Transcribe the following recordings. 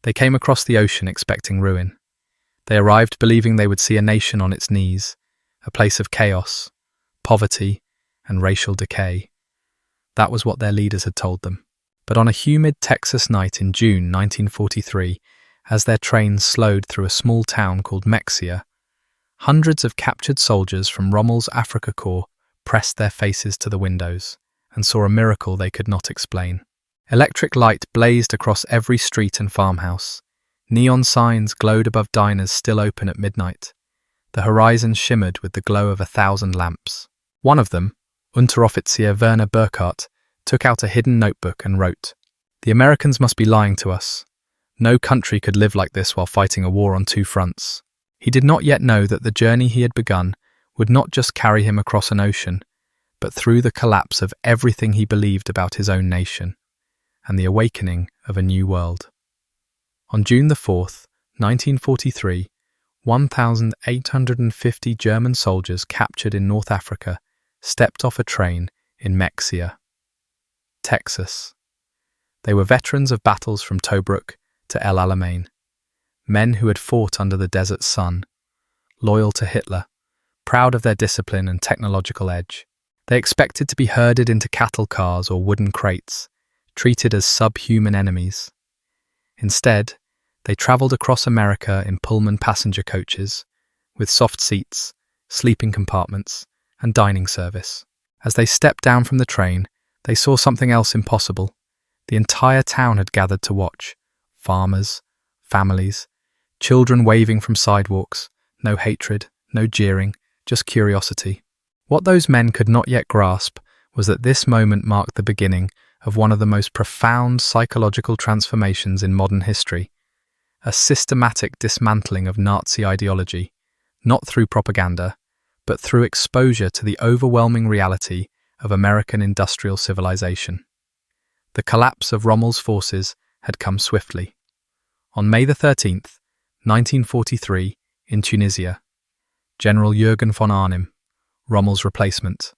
They came across the ocean expecting ruin. They arrived believing they would see a nation on its knees, a place of chaos, poverty, and racial decay. That was what their leaders had told them. But on a humid Texas night in June 1943, as their train slowed through a small town called Mexia, hundreds of captured soldiers from Rommel's Afrika Korps pressed their faces to the windows and saw a miracle they could not explain. Electric light blazed across every street and farmhouse. Neon signs glowed above diners still open at midnight. The horizon shimmered with the glow of 1,000 lamps. One of them, Unteroffizier Werner Burkhardt, took out a hidden notebook and wrote, "The Americans must be lying to us. No country could live like this while fighting a war on two fronts." He did not yet know that the journey he had begun would not just carry him across an ocean, but through the collapse of everything he believed about his own nation, and the awakening of a new world. On June the 4th, 1943, 1,850 German soldiers captured in North Africa stepped off a train in Mexia, Texas. They were veterans of battles from Tobruk to El Alamein, men who had fought under the desert sun, loyal to Hitler, proud of their discipline and technological edge. They expected to be herded into cattle cars or wooden crates, treated as subhuman enemies. Instead, they travelled across America in Pullman passenger coaches, with soft seats, sleeping compartments, and dining service. As they stepped down from the train, they saw something else impossible. The entire town had gathered to watch. Farmers, families, children waving from sidewalks, no hatred, no jeering, just curiosity. What those men could not yet grasp was that this moment marked the beginning of one of the most profound psychological transformations in modern history, a systematic dismantling of Nazi ideology, not through propaganda, but through exposure to the overwhelming reality of American industrial civilization. The collapse of Rommel's forces had come swiftly. On May the 13th, 1943, in Tunisia, General Jürgen von Arnim, Rommel's replacement,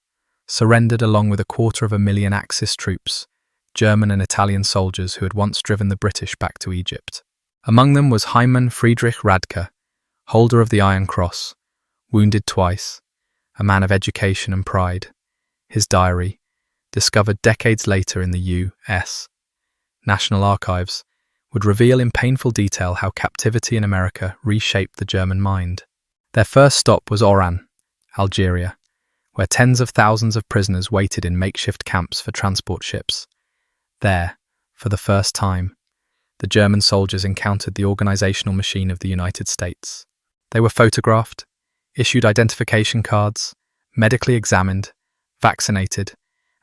surrendered along with 250,000 Axis troops, German and Italian soldiers who had once driven the British back to Egypt. Among them was Heimann Friedrich Radke, holder of the Iron Cross, wounded twice, a man of education and pride. His diary, discovered decades later in the U.S. National Archives, would reveal in painful detail how captivity in America reshaped the German mind. Their first stop was Oran, Algeria, where tens of thousands of prisoners waited in makeshift camps for transport ships. There, for the first time, the German soldiers encountered the organizational machine of the United States. They were photographed, issued identification cards, medically examined, vaccinated,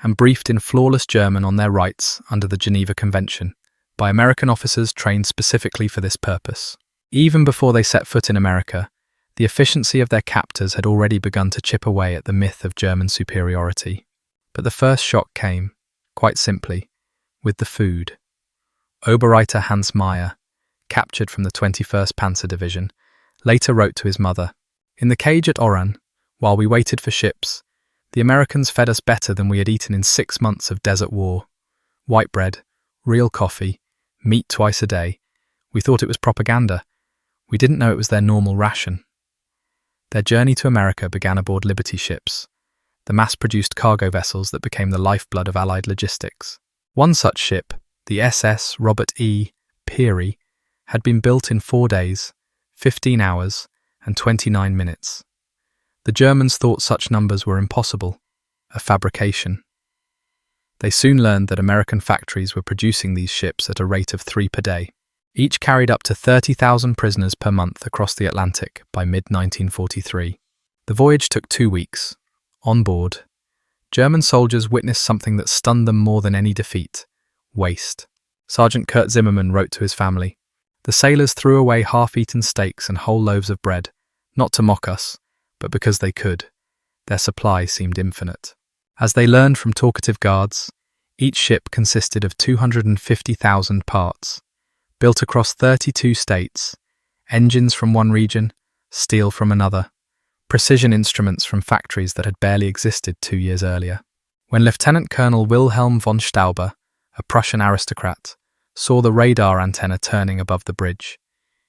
and briefed in flawless German on their rights under the Geneva Convention by American officers trained specifically for this purpose. Even before they set foot in America, the efficiency of their captors had already begun to chip away at the myth of German superiority. But the first shock came, quite simply, with the food. Oberreiter Hans Meyer, captured from the 21st Panzer Division, later wrote to his mother, "In the cage at Oran, while we waited for ships, the Americans fed us better than we had eaten in 6 months of desert war. White bread, real coffee, meat twice a day. We thought it was propaganda. We didn't know it was their normal ration." Their journey to America began aboard Liberty ships, the mass-produced cargo vessels that became the lifeblood of Allied logistics. One such ship, the SS Robert E. Peary, had been built in 4 days, 15 hours, and 29 minutes. The Germans thought such numbers were impossible, a fabrication. They soon learned that American factories were producing these ships at a rate of 3 per day. Each carried up to 30,000 prisoners per month across the Atlantic by mid-1943. The voyage took 2 weeks. On board, German soldiers witnessed something that stunned them more than any defeat: waste. Sergeant Kurt Zimmermann wrote to his family, "The sailors threw away half-eaten steaks and whole loaves of bread, not to mock us, but because they could. Their supply seemed infinite." As they learned from talkative guards, each ship consisted of 250,000 parts, built across 32 states, engines from one region, steel from another, precision instruments from factories that had barely existed 2 years earlier. When Lieutenant Colonel Wilhelm von Stauber, a Prussian aristocrat, saw the radar antenna turning above the bridge.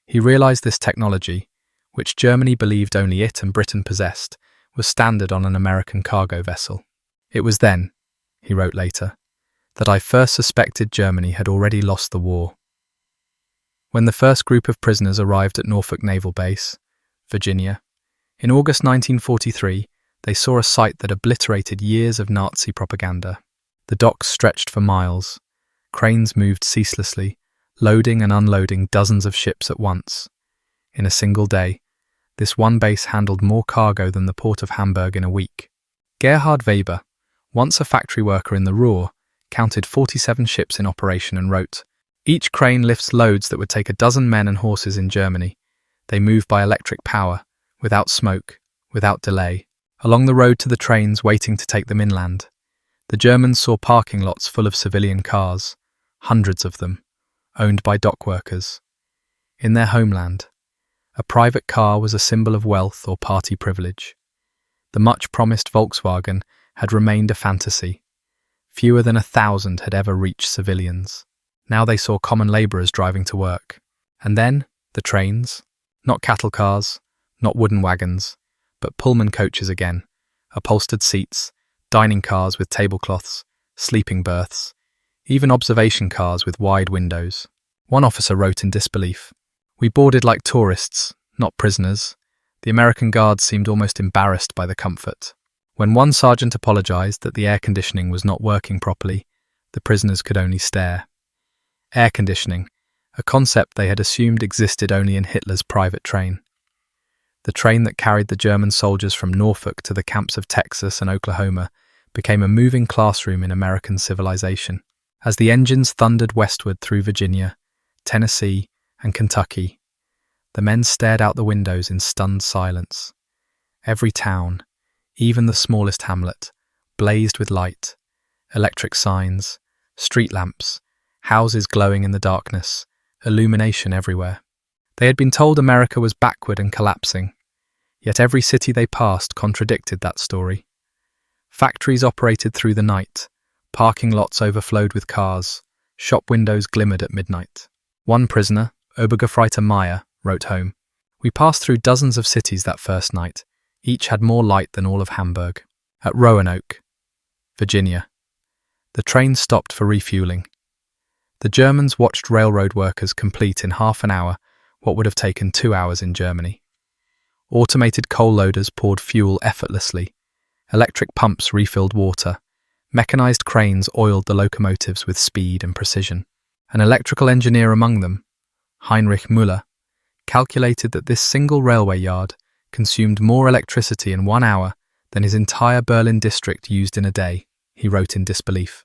He realized this technology, which Germany believed only it and Britain possessed, was standard on an American cargo vessel. It was then, he wrote later, that I first suspected Germany had already lost the war. When the first group of prisoners arrived at Norfolk Naval Base, Virginia, in August 1943, they saw a sight that obliterated years of Nazi propaganda. The docks stretched for miles. Cranes moved ceaselessly, loading and unloading dozens of ships at once. In a single day, this one base handled more cargo than the port of Hamburg in a week. Gerhard Weber, once a factory worker in the Ruhr, counted 47 ships in operation and wrote, "Each crane lifts loads that would take a dozen men and horses in Germany. They move by electric power, without smoke, without delay, along the road to the trains waiting to take them inland." The Germans saw parking lots full of civilian cars, hundreds of them, owned by dock workers. In their homeland, a private car was a symbol of wealth or party privilege. The much-promised Volkswagen had remained a fantasy. Fewer than 1,000 had ever reached civilians. Now they saw common labourers driving to work. And then, the trains. Not cattle cars, not wooden wagons, but Pullman coaches again. Upholstered seats, dining cars with tablecloths, sleeping berths, even observation cars with wide windows. One officer wrote in disbelief, "We boarded like tourists, not prisoners." The American guards seemed almost embarrassed by the comfort. When one sergeant apologized that the air conditioning was not working properly, the prisoners could only stare. Air conditioning, a concept they had assumed existed only in Hitler's private train. The train that carried the German soldiers from Norfolk to the camps of Texas and Oklahoma became a moving classroom in American civilization. As the engines thundered westward through Virginia, Tennessee, and Kentucky, the men stared out the windows in stunned silence. Every town, even the smallest hamlet, blazed with light, electric signs, street lamps, houses glowing in the darkness, illumination everywhere. They had been told America was backward and collapsing, yet every city they passed contradicted that story. Factories operated through the night, parking lots overflowed with cars, shop windows glimmered at midnight. One prisoner, Obergefreiter Meyer, wrote home, "We passed through dozens of cities that first night. Each had more light than all of Hamburg." At Roanoke, Virginia, the train stopped for refueling. The Germans watched railroad workers complete in half an hour what would have taken 2 hours in Germany. Automated coal loaders poured fuel effortlessly. Electric pumps refilled water. Mechanized cranes oiled the locomotives with speed and precision. An electrical engineer among them, Heinrich Müller, calculated that this single railway yard consumed more electricity in 1 hour than his entire Berlin district used in a day, he wrote in disbelief.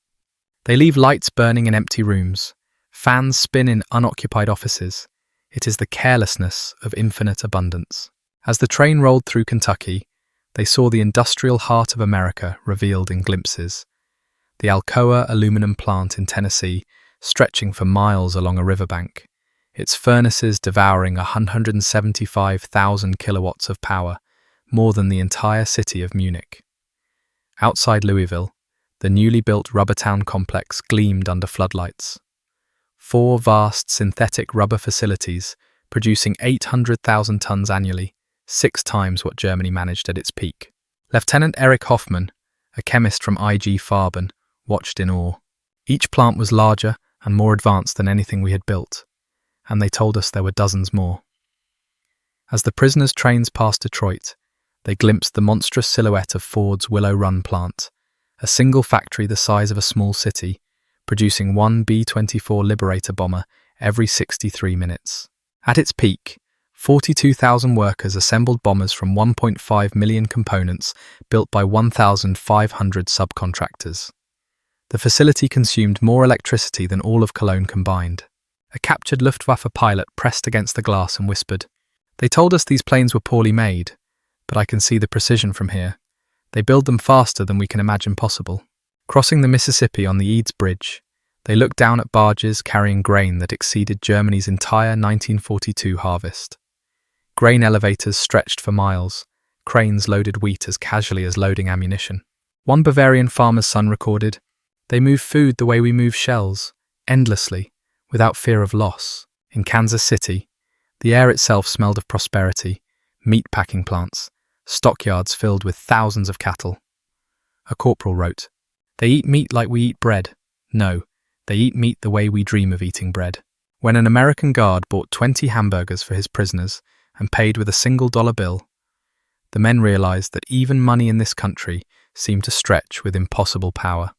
They leave lights burning in empty rooms, fans spin in unoccupied offices. It is the carelessness of infinite abundance. As the train rolled through Kentucky, they saw the industrial heart of America revealed in glimpses. The Alcoa aluminum plant in Tennessee, stretching for miles along a riverbank, its furnaces devouring 175,000 kilowatts of power, more than the entire city of Munich. Outside Louisville, the newly built rubber town complex gleamed under floodlights. 4 vast synthetic rubber facilities producing 800,000 tons annually, 6 times what Germany managed at its peak. Lieutenant Erich Hoffmann, a chemist from IG Farben, watched in awe. Each plant was larger and more advanced than anything we had built, and they told us there were dozens more. As the prisoners' trains passed Detroit, they glimpsed the monstrous silhouette of Ford's Willow Run plant, a single factory the size of a small city, producing 1 B-24 Liberator bomber every 63 minutes. At its peak, 42,000 workers assembled bombers from 1.5 million components built by 1,500 subcontractors. The facility consumed more electricity than all of Cologne combined. A captured Luftwaffe pilot pressed against the glass and whispered, "They told us these planes were poorly made, but I can see the precision from here. They build them faster than we can imagine possible." Crossing the Mississippi on the Eads Bridge, they looked down at barges carrying grain that exceeded Germany's entire 1942 harvest. Grain elevators stretched for miles, cranes loaded wheat as casually as loading ammunition. One Bavarian farmer's son recorded, "They move food the way we move shells, endlessly, without fear of loss. In Kansas City, the air itself smelled of prosperity, meat packing plants, stockyards filled with thousands of cattle. A corporal wrote, "They eat meat like we eat bread. No, they eat meat the way we dream of eating bread." When an American guard bought 20 hamburgers for his prisoners and paid with a $1 bill, the men realized that even money in this country seemed to stretch with impossible power.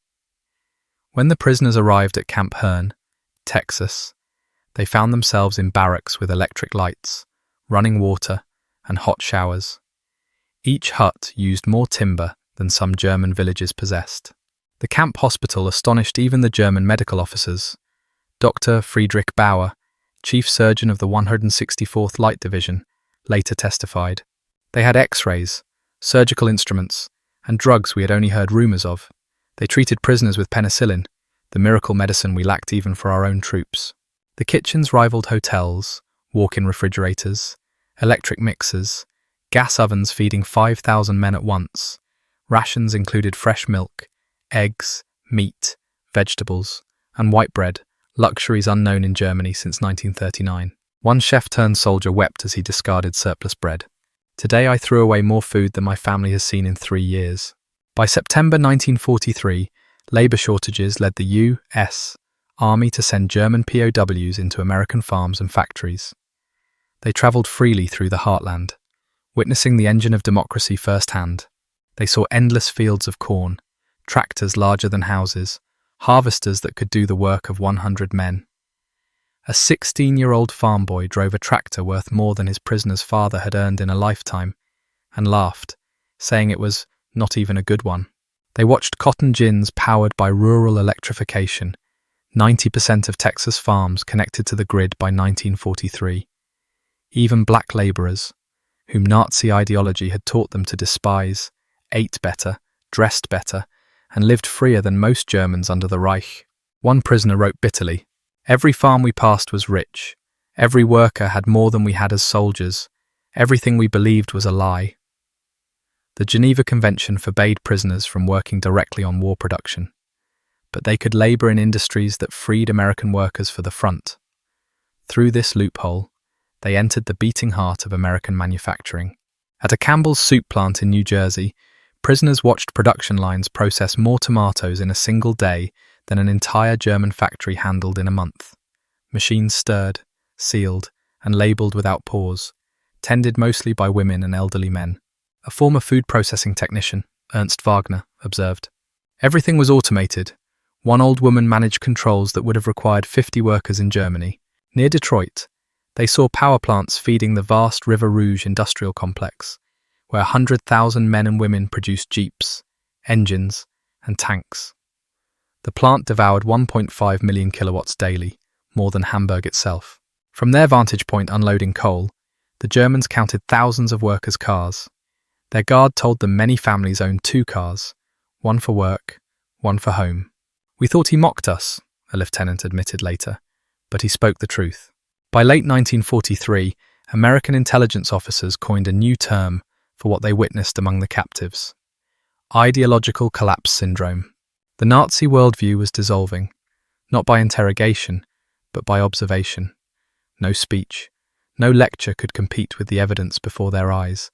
When the prisoners arrived at Camp Hearn, Texas, they found themselves in barracks with electric lights, running water, and hot showers. Each hut used more timber than some German villages possessed. The camp hospital astonished even the German medical officers. Dr. Friedrich Bauer, chief surgeon of the 164th Light Division, later testified. They had X-rays, surgical instruments, and drugs we had only heard rumors of. They treated prisoners with penicillin, the miracle medicine we lacked even for our own troops. The kitchens rivaled hotels, walk-in refrigerators, electric mixers, gas ovens feeding 5,000 men at once. Rations included fresh milk, eggs, meat, vegetables, and white bread, luxuries unknown in Germany since 1939. One chef-turned-soldier wept as he discarded surplus bread. "Today I threw away more food than my family has seen in 3 years." By September 1943, labor shortages led the U.S. Army to send German POWs into American farms and factories. They traveled freely through the heartland, witnessing the engine of democracy firsthand. They saw endless fields of corn, tractors larger than houses, harvesters that could do the work of 100 men. A 16-year-old farm boy drove a tractor worth more than his prisoner's father had earned in a lifetime, and laughed, saying it was not even a good one. They watched cotton gins powered by rural electrification, 90% of Texas farms connected to the grid by 1943. Even black laborers, whom Nazi ideology had taught them to despise, ate better, dressed better, and lived freer than most Germans under the Reich. One prisoner wrote bitterly, "Every farm we passed was rich. Every worker had more than we had as soldiers. Everything we believed was a lie." The Geneva Convention forbade prisoners from working directly on war production, but they could labor in industries that freed American workers for the front. Through this loophole, they entered the beating heart of American manufacturing. At a Campbell's soup plant in New Jersey, prisoners watched production lines process more tomatoes in a single day than an entire German factory handled in a month. Machines stirred, sealed, and labelled without pause, tended mostly by women and elderly men. A former food processing technician, Ernst Wagner, observed, "Everything was automated. One old woman managed controls that would have required 50 workers in Germany." Near Detroit, they saw power plants feeding the vast River Rouge industrial complex, where 100,000 men and women produced jeeps, engines, and tanks. The plant devoured 1.5 million kilowatts daily, more than Hamburg itself. From their vantage point unloading coal, the Germans counted thousands of workers' cars. Their guard told them many families owned 2 cars, one for work, one for home. "We thought he mocked us," a lieutenant admitted later, but he spoke the truth. By late 1943, American intelligence officers coined a new term for what they witnessed among the captives: ideological collapse syndrome. The Nazi worldview was dissolving, not by interrogation, but by observation. No speech, no lecture could compete with the evidence before their eyes,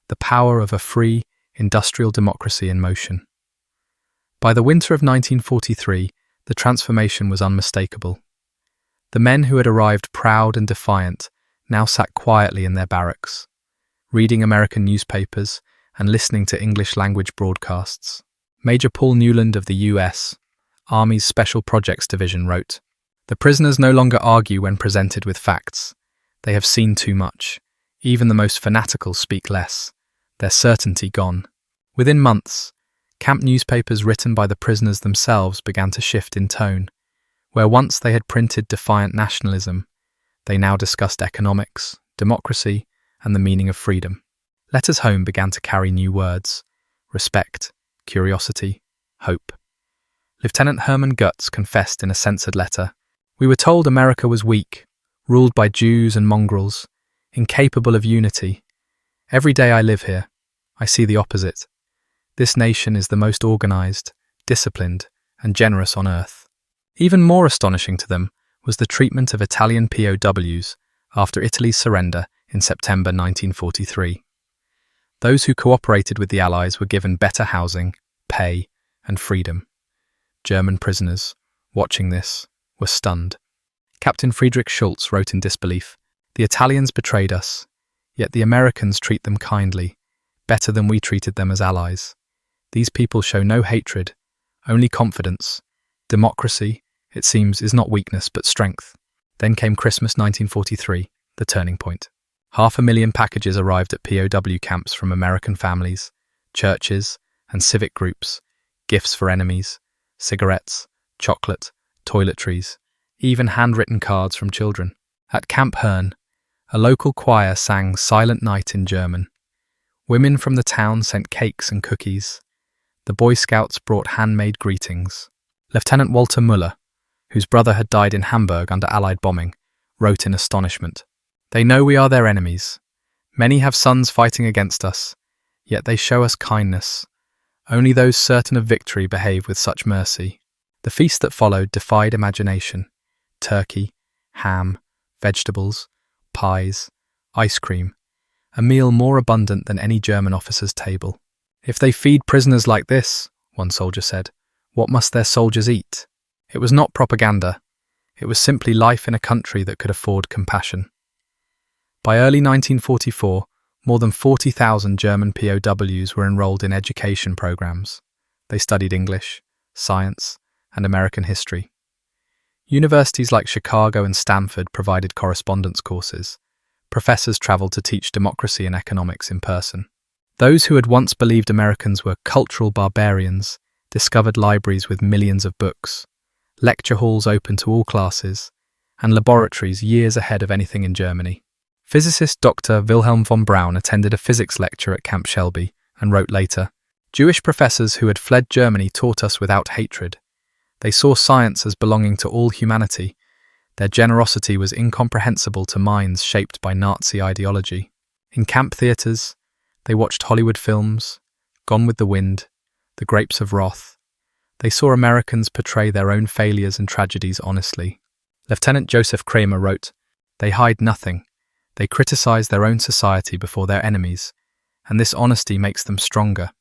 the power of a free, industrial democracy in motion. By the winter of 1943, the transformation was unmistakable. The men who had arrived proud and defiant now sat quietly in their barracks, reading American newspapers and listening to English-language broadcasts. Major Paul Newland of the U.S. Army's Special Projects Division wrote, "The prisoners no longer argue when presented with facts. They have seen too much. Even the most fanatical speak less. Their certainty gone." Within months, camp newspapers written by the prisoners themselves began to shift in tone. Where once they had printed defiant nationalism, they now discussed economics, democracy, and the meaning of freedom. Letters home began to carry new words: respect, curiosity, hope. Lieutenant Hermann Goetz confessed in a censored letter, "We were told America was weak, ruled by Jews and mongrels, incapable of unity. Every day I live here, I see the opposite. This nation is the most organized, disciplined, and generous on earth." Even more astonishing to them was the treatment of Italian POWs after Italy's surrender in September 1943. Those who cooperated with the Allies were given better housing, pay, and freedom. German prisoners, watching this, were stunned. Captain Friedrich Schultz wrote in disbelief, "The Italians betrayed us, yet the Americans treat them kindly, better than we treated them as allies. These people show no hatred, only confidence. Democracy, it seems, is not weakness but strength." Then came Christmas 1943, the turning point. 500,000 packages arrived at POW camps from American families, churches, and civic groups, gifts for enemies, cigarettes, chocolate, toiletries, even handwritten cards from children. At Camp Herne, a local choir sang Silent Night in German. Women from the town sent cakes and cookies. The Boy Scouts brought handmade greetings. Lieutenant Walter Müller, whose brother had died in Hamburg under Allied bombing, wrote in astonishment, "They know we are their enemies. Many have sons fighting against us, yet they show us kindness. Only those certain of victory behave with such mercy." The feast that followed defied imagination. Turkey, ham, vegetables, pies, ice cream, a meal more abundant than any German officer's table. "If they feed prisoners like this," one soldier said, "what must their soldiers eat?" It was not propaganda. It was simply life in a country that could afford compassion. By early 1944, more than 40,000 German POWs were enrolled in education programs. They studied English, science, and American history. Universities like Chicago and Stanford provided correspondence courses. Professors traveled to teach democracy and economics in person. Those who had once believed Americans were cultural barbarians discovered libraries with millions of books, lecture halls open to all classes, and laboratories years ahead of anything in Germany. Physicist Dr. Wilhelm von Braun attended a physics lecture at Camp Shelby and wrote later, "Jewish professors who had fled Germany taught us without hatred. They saw science as belonging to all humanity. Their generosity was incomprehensible to minds shaped by Nazi ideology. In camp theatres, they watched Hollywood films, Gone with the Wind, The Grapes of Wrath. They saw Americans portray their own failures and tragedies honestly." Lieutenant Joseph Kramer wrote, "They hide nothing. They criticize their own society before their enemies, and this honesty makes them stronger.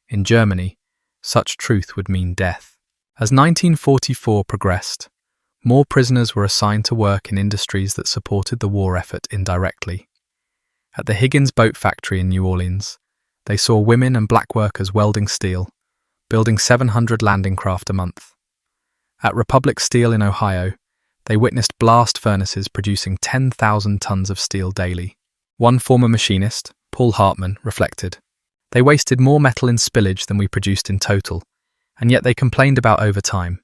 In Germany, such truth would mean death." As 1944 progressed, more prisoners were assigned to work in industries that supported the war effort indirectly. At the Higgins Boat Factory in New Orleans, they saw women and black workers welding steel, building 700 landing craft a month. At Republic Steel in Ohio, they witnessed blast furnaces producing 10,000 tons of steel daily. One former machinist, Paul Hartman, reflected, "They wasted more metal in spillage than we produced in total, and yet they complained about overtime.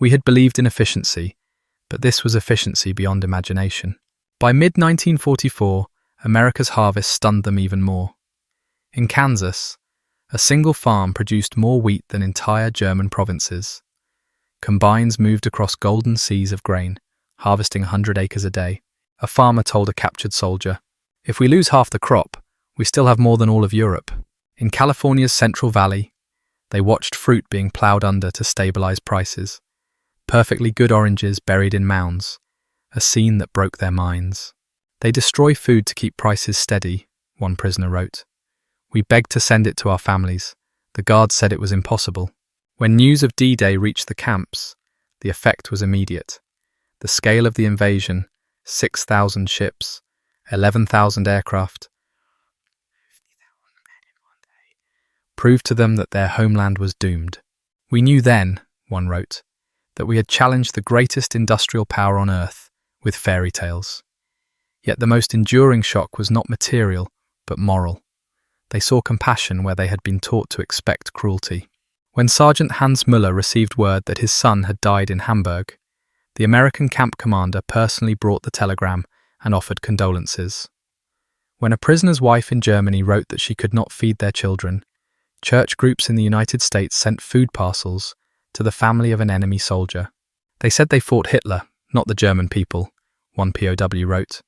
We had believed in efficiency, but this was efficiency beyond imagination." By mid-1944, America's harvest stunned them even more. In Kansas, a single farm produced more wheat than entire German provinces. Combines moved across golden seas of grain, harvesting 100 acres a day. A farmer told a captured soldier, "If we lose half the crop, we still have more than all of Europe." In California's Central Valley, they watched fruit being plowed under to stabilize prices. Perfectly good oranges buried in mounds, a scene that broke their minds. "They destroy food to keep prices steady," one prisoner wrote. "We begged to send it to our families. The guards said it was impossible." When news of D-Day reached the camps, the effect was immediate. The scale of the invasion, 6,000 ships, 11,000 aircraft, proved to them that their homeland was doomed. "We knew then," one wrote, "that we had challenged the greatest industrial power on earth with fairy tales. Yet the most enduring shock was not material, but moral. They saw compassion where they had been taught to expect cruelty." When Sergeant Hans Müller received word that his son had died in Hamburg, the American camp commander personally brought the telegram and offered condolences. When a prisoner's wife in Germany wrote that she could not feed their children, church groups in the United States sent food parcels to the family of an enemy soldier. "They said they fought Hitler, not the German people," one POW wrote.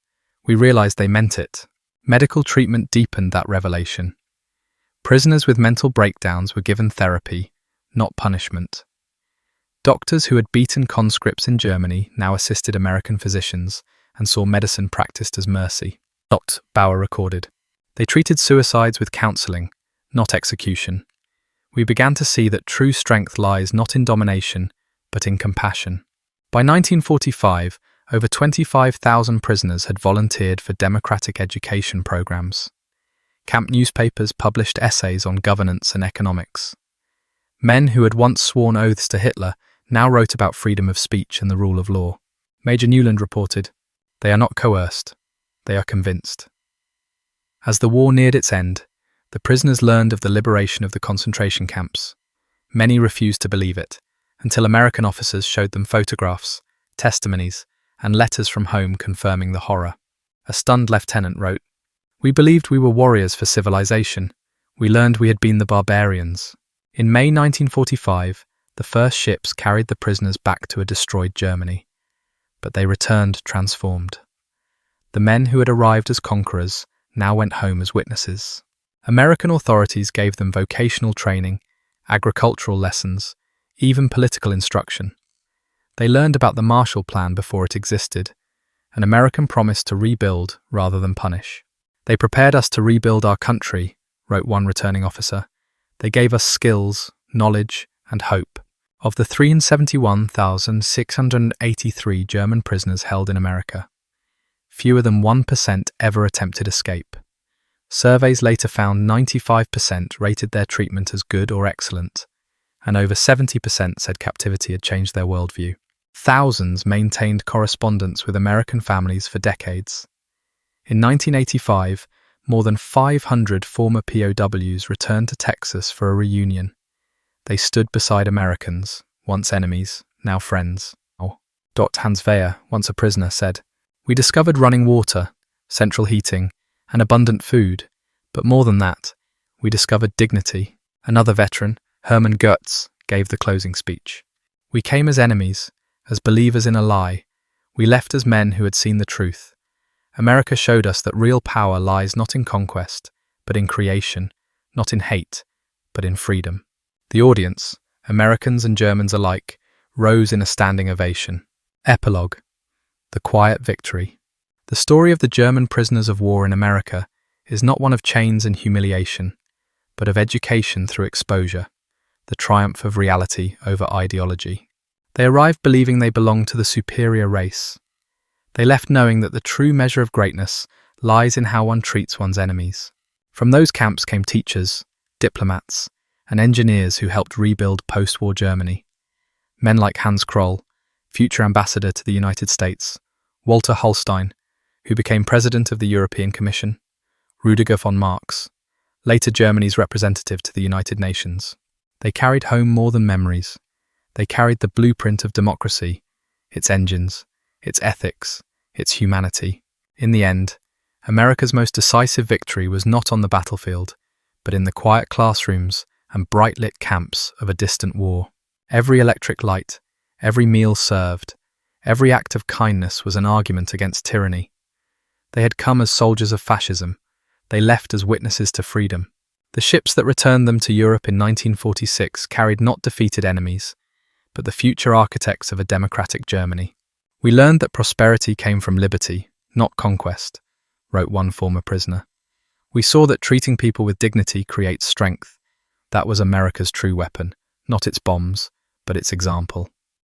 "We realized they meant it." Medical treatment deepened that revelation. Prisoners with mental breakdowns were given therapy, not punishment. Doctors who had beaten conscripts in Germany now assisted American physicians and saw medicine practiced as mercy. Bauer recorded. They treated suicides with counselling, not execution. We began to see that true strength lies not in domination, but in compassion. By 1945, over 25,000 prisoners had volunteered for democratic education programs. Camp newspapers published essays on governance and economics. Men who had once sworn oaths to Hitler now wrote about freedom of speech and the rule of law. Major Newland reported, "They are not coerced, they are convinced." As the war neared its end, the prisoners learned of the liberation of the concentration camps. Many refused to believe it, until American officers showed them photographs, testimonies, and letters from home confirming the horror. A stunned lieutenant wrote, "We believed we were warriors for civilization. We learned we had been the barbarians." In May 1945, the first ships carried the prisoners back to a destroyed Germany. But they returned transformed. The men who had arrived as conquerors now went home as witnesses. American authorities gave them vocational training, agricultural lessons, even political instruction. They learned about the Marshall Plan before it existed, an American promise to rebuild rather than punish. "They prepared us to rebuild our country," wrote one returning officer. "They gave us skills, knowledge, and hope." Of the 371,683 German prisoners held in America, fewer than 1% ever attempted escape. Surveys later found 95% rated their treatment as good or excellent, and over 70% said captivity had changed their worldview. Thousands maintained correspondence with American families for decades. In 1985, more than 500 former POWs returned to Texas for a reunion. They stood beside Americans, once enemies, now friends. Hans Weyer, once a prisoner, said, "We discovered running water, central heating, and abundant food, but more than that, we discovered dignity." Another veteran, Hermann Goetz, gave the closing speech. "We came as enemies, as believers in a lie. We left as men who had seen the truth. America showed us that real power lies not in conquest, but in creation, not in hate, but in freedom." The audience, Americans and Germans alike, rose in a standing ovation. Epilogue. The Quiet Victory. The story of the German prisoners of war in America is not one of chains and humiliation, but of education through exposure, the triumph of reality over ideology. They arrived believing they belonged to the superior race. They left knowing that the true measure of greatness lies in how one treats one's enemies. From those camps came teachers, diplomats, and engineers who helped rebuild post-war Germany. Men like Hans Kroll, future ambassador to the United States, Walter Holstein, who became president of the European Commission, Rudiger von Marx, later Germany's representative to the United Nations. They carried home more than memories. They carried the blueprint of democracy, its engines, its ethics, its humanity. In the end, America's most decisive victory was not on the battlefield, but in the quiet classrooms and bright-lit camps of a distant war. Every electric light, every meal served, every act of kindness was an argument against tyranny. They had come as soldiers of fascism. They left as witnesses to freedom. The ships that returned them to Europe in 1946 carried not defeated enemies, but the future architects of a democratic Germany. "We learned that prosperity came from liberty, not conquest," wrote one former prisoner. "We saw that treating people with dignity creates strength. That was America's true weapon, not its bombs, but its example."